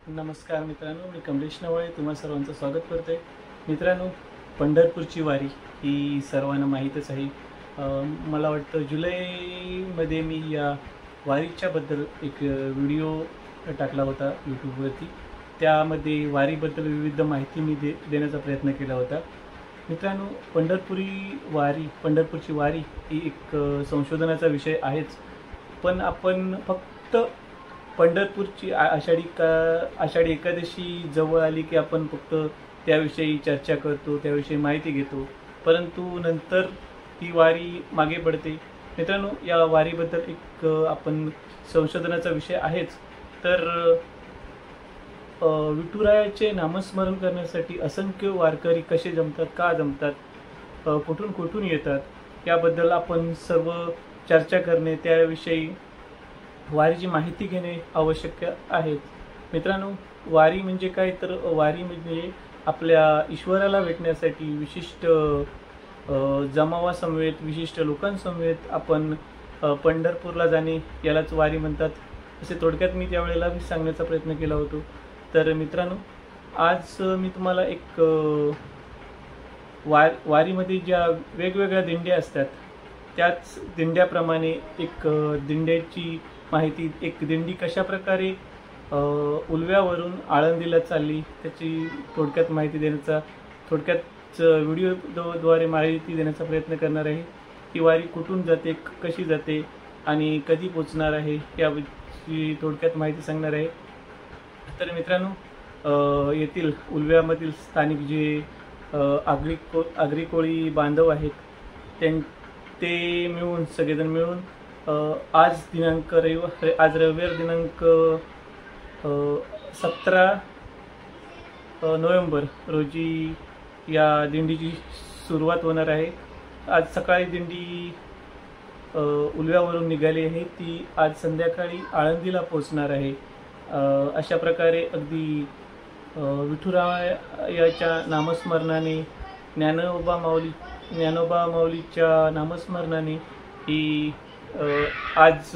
नमस्कार मित्रांनो, मी कमलेश नवळे तुम्हा सर्वांचं स्वागत करते। मित्रांनो, पंढरपूरची वारी ही सर्वांना माहीतच आहे। मला वाटतं जुलैमध्ये मी या वारीच्याबद्दल एक व्हिडिओ टाकला होता यूट्यूबवरती। त्यामध्ये वारीबद्दल विविध माहिती मी देण्याचा प्रयत्न केला होता। मित्रांनो, पंढरपूरची वारी ही एक संशोधनाचा विषय आहेच, पण आपण फक्त पंढरपूरची आषाढी एकादशी जवळ आली की आपण फक्त त्याविषयी चर्चा करतो, त्याविषयी माहिती घेतो, परंतु नंतर ती वारी मागे पडते। मित्रांनो, या वारीबद्दल एक आपण संशोधनाचा विषय आहेच। तर विठुरायाचे नामस्मरण करण्यासाठी असंख्य वारकरी कसे जमतात, का जमतात, कुठून कुठून येतात, याबद्दल आपण सर्व चर्चा करणे, त्याविषयी वारीची माहिती घेणे आवश्यक आहे। मित्रांनो, वारी म्हणजे काय, तर वारी म्हणजे आपल्या ईश्वराला भेटण्यासाठी विशिष्ट जमावासमवेत, विशिष्ट लोकांसमवेत आपण पंढरपूरला जाणे, यालाच वारी म्हणतात। असे थोडक्यात मी त्यावेळेला सांगण्याचा प्रयत्न केला होता। तर मित्रांनो, आज मी तुम्हाला एक वारीमध्ये ज्या वेगवेगळ्या दिंड्या असतात त्याच दिंड्याप्रमाणे एक दिंड्याची माहिती, एक दिंडी कशा प्रकारे उलव्यावरून आळंदीला चालली त्याची थोडक्यात माहिती देण्याचा, थोडक्यात व्हिडिओद्वारे माहिती देण्याचा प्रयत्न करणार आहे। ती वारी कुठून जाते, कशी जाते आणि कधी पोचणार आहे याची थोडक्यात माहिती सांगणार आहे। तर मित्रांनो, येथील उलव्यामधील स्थानिक जे आगरी कोळी बांधव आहेत ते मिळून, सगळेजण मिळून आज रविवार दिनांक 17 नोव्हेंबर रोजी या दिंडीची सुरुवात होणार आहे। आज सकाळी दिंडी उलव्यावरून निघाली आहे, ती आज संध्याकाळी आळंदीला पोहोचणार आहे। अशा प्रकारे अगदी विठुरायाच्या नामस्मरणाने, ज्ञानोबा माऊलीच्या नामस्मरणाने ही आज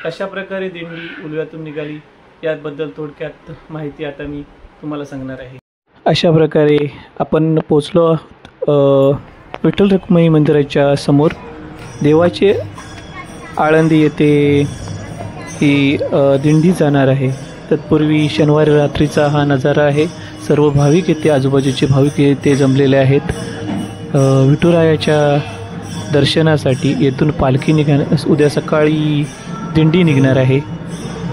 कशा प्रकारे दिंडी उलव्यातून निघाली याबद्दल थोडक्यात माहिती आता मी तुम्हाला सांगणार आहे। अशा प्रकारे आपण पोचलो विठ्ठल रखुमाई मंदिराच्या समोर। देवाचे आळंदी येथे ही दिंडी जाणार आहे। तत्पूर्वी शनिवारी रात्रीचा हा नजारा आहे। सर्व भाविक येथे, आजूबाजूचे भाविक येथे जमलेले आहेत विठुरायाच्या दर्शनासाठी। येथून पालखी उद्या सकाळी दिंडी निघणार आहे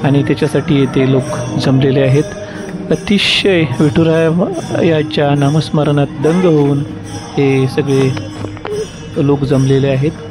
आणि त्याच्यासाठी येथे लोक जमलेले आहेत। अतिशय विठुरायाच्या नामस्मरणात दंग होऊन हे सगळे लोक जमलेले आहेत।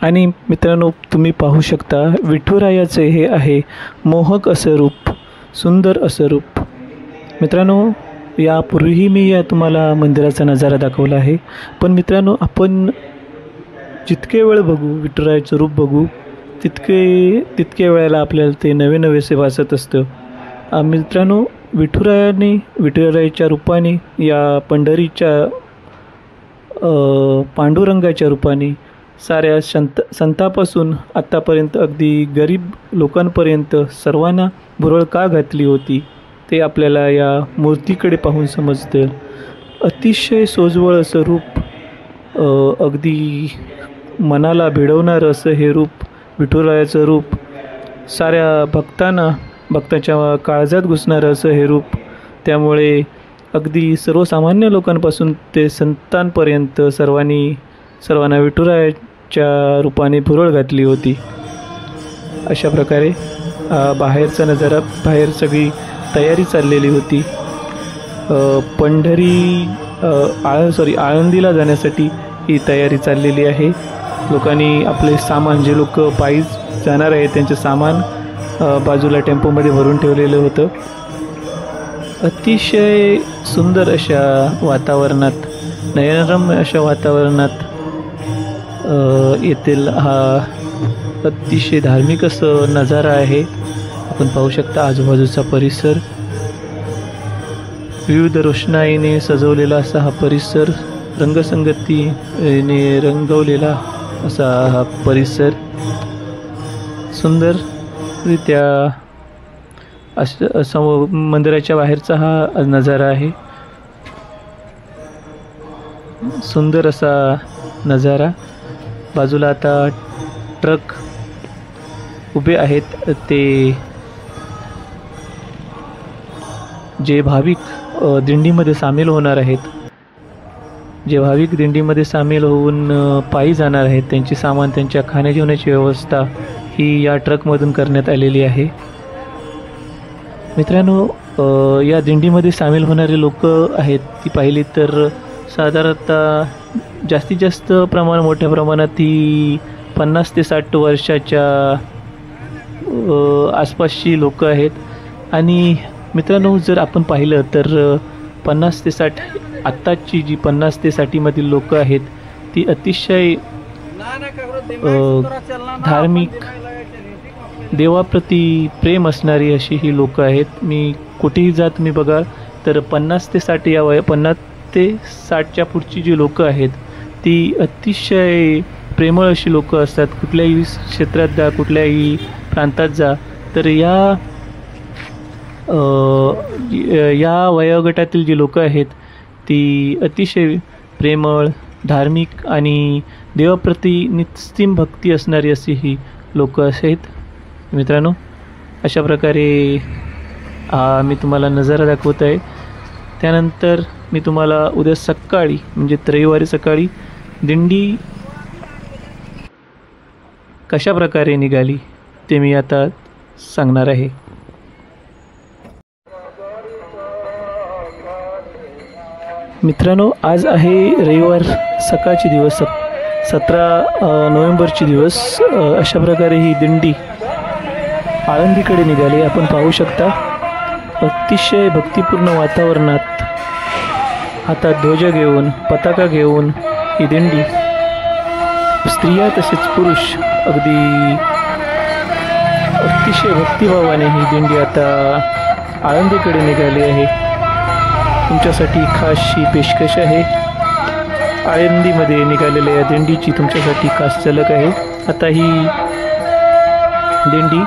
आणि मित्रांनो, तुम्ही पाहू शकता विठुरायाचे हे आहे मोहक असं रूप, सुंदर असं रूप. मित्रांनो, यापूर्वीही मी तुम्हाला मंदिराचा नजारा दाखवला आहे, पण मित्रांनो, आपण जितके वेळ बघू विठुरायाचं रूप बघू तितके वेळेला आपल्याला ते नवे नवेसे भासत असतं. मित्रांनो, विठुरायाच्या रूपाने, या पंढरीच्या पांडुरंगाच्या रूपाने साऱ्या संतापासून आत्तापर्यंत अगदी गरीब लोकांपर्यंत सर्वांना भुरळ का घातली होती ते आपल्याला या मूर्तीकडे पाहून समजतं. अतिशय सोज्वळ असं रूप, अगदी मनाला भिडवणारं असं हे रूप, विठुरायाचं रूप, साऱ्या भक्ताच्या काळजात घुसणारं असं हे रूप. त्यामुळे अगदी सर्वसामान्य लोकांपासून ते संतांपर्यंत सर्वांना विठुरायाच्या रूपाने भुरळ घातली होती. अशा प्रकारे बाहेरचा नजारा, बाहेर सगळी तयारी चाललेली होती. आळंदीला जाण्यासाठी ही तयारी चाललेली आहे. लोकांनी आपले सामान, जे लोक पायी जाणार आहेत त्यांचे सामान बाजूला टेम्पोमध्ये भरून ठेवलेलं होतं. अतिशय सुंदर अशा वातावरणात, नयनरम्य अशा वातावरणात येथील हा अतिशय धार्मिक असं नजारा आहे. आपण पाहू शकता आजूबाजूचा परिसर, विविध रोषणाईने सजवलेला असा हा परिसर, रंगसंगतीने रंगवलेला असा हा परिसर सुंदररित्या मंदिराच्या बाहेरचा हा नजारा आहे. सुंदर असा नजारा. बाजूला आता ट्रक उभे आहेत, ते जे भाविक दिंडीमध्ये सामील होणार आहेत, जे भाविक दिंडीमध्ये सामील होऊन पायी जाणार आहेत, त्यांची सामान, त्यांच्या खाण्याजेवणाची व्यवस्था ही या ट्रकमधून करण्यात आलेली आहे. मित्रांनो, या दिंडीमध्ये सामील होणारे लोक आहेत ती पाहिली तर साधारणतः जास्तीत जास्त मोठ्या प्रमाणात ही 50 ते 60 वर्षाच्या आसपासची लोक आहेत. आणि मित्रांनो, जर आपण पाहिलं तर 50 ते 60 आत्ताची जी 50 ते 60मधील लोक आहेत ती अतिशय धार्मिक, देवाप्रती प्रेम असणारी अशी ही लोक आहेत. मी कुठेही जा तुम्ही बघा तर 50 ते 60 या 50 ते 60च्या पुढची जी लोक आहेत ती अतिशय प्रेमळ अशी लोक असतात. कुठल्याही क्षेत्रात जा, कुठल्याही प्रांतात जा तर या वयोगटातील जी लोक आहेत ती अतिशय प्रेमळ, धार्मिक आणि देवाप्रती निस्सीम भक्ती असणारी अशी ही लोक आहेत. मित्रांनो, अशा प्रकारे मी तुम्हाला नजारा दाखवत आहे. त्यानंतर मी तुम्हाला उद्या सकाळी, म्हणजे रविवारी सकाळी दिंडी कशा प्रकारे निघाली ते मी आता सांगणार आहे. मित्रांनो, आज आहे रविवार सकाळची दिवस, 17 नोव्हेंबरची दिवस. अशा प्रकारे ही दिंडी आळंदीकडे निघाली. आपण पाहू शकता अतिशय भक्तिपूर्ण वातावरणात हातात ध्वज घेऊन, पताका घेऊन ही दिंडी, स्त्रिया तसेच पुरुष अतिशय भक्तिभावाने ही दिंडी आता आळंदीकडे निघाली आहे. तुमच्यासाठी खासशी पेशकश आहे. आळंदीमध्ये निघालेल्या या दिंडीची तुमच्यासाठी खास झलक आहे. आता ही दिंडी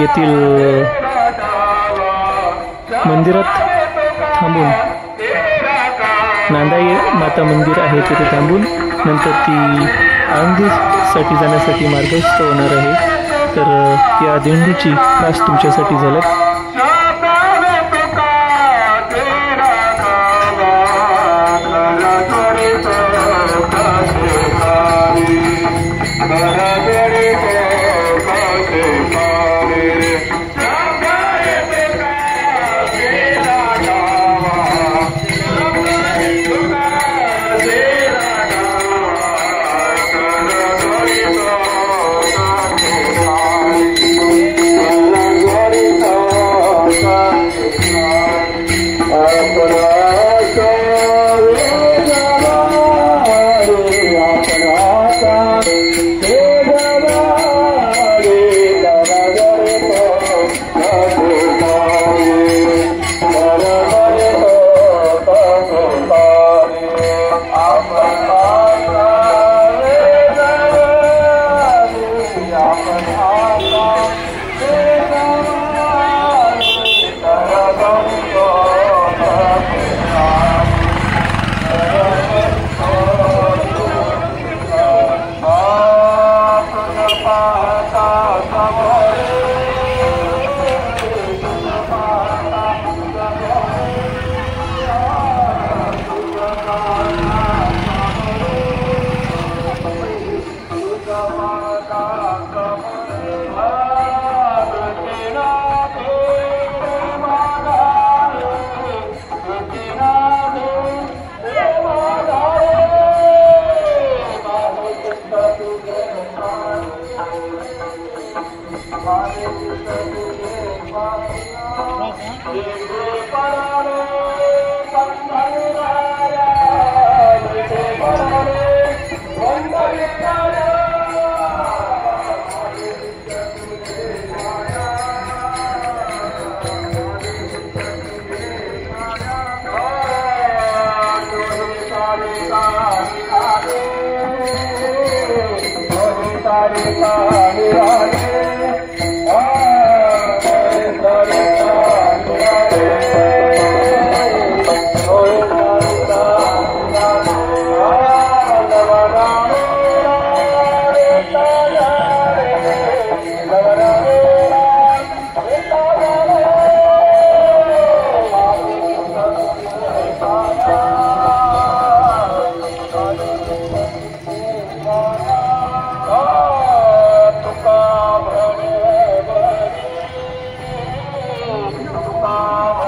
येथील मंदिरात थांबून, नांदाई माता मंदिर आहे तिथे थांबून नंतर ती आळंदीसाठी जाण्यासाठी मार्गस्थ होणार आहे. तर या दिंडीची खास तुमच्यासाठी झलक. तुका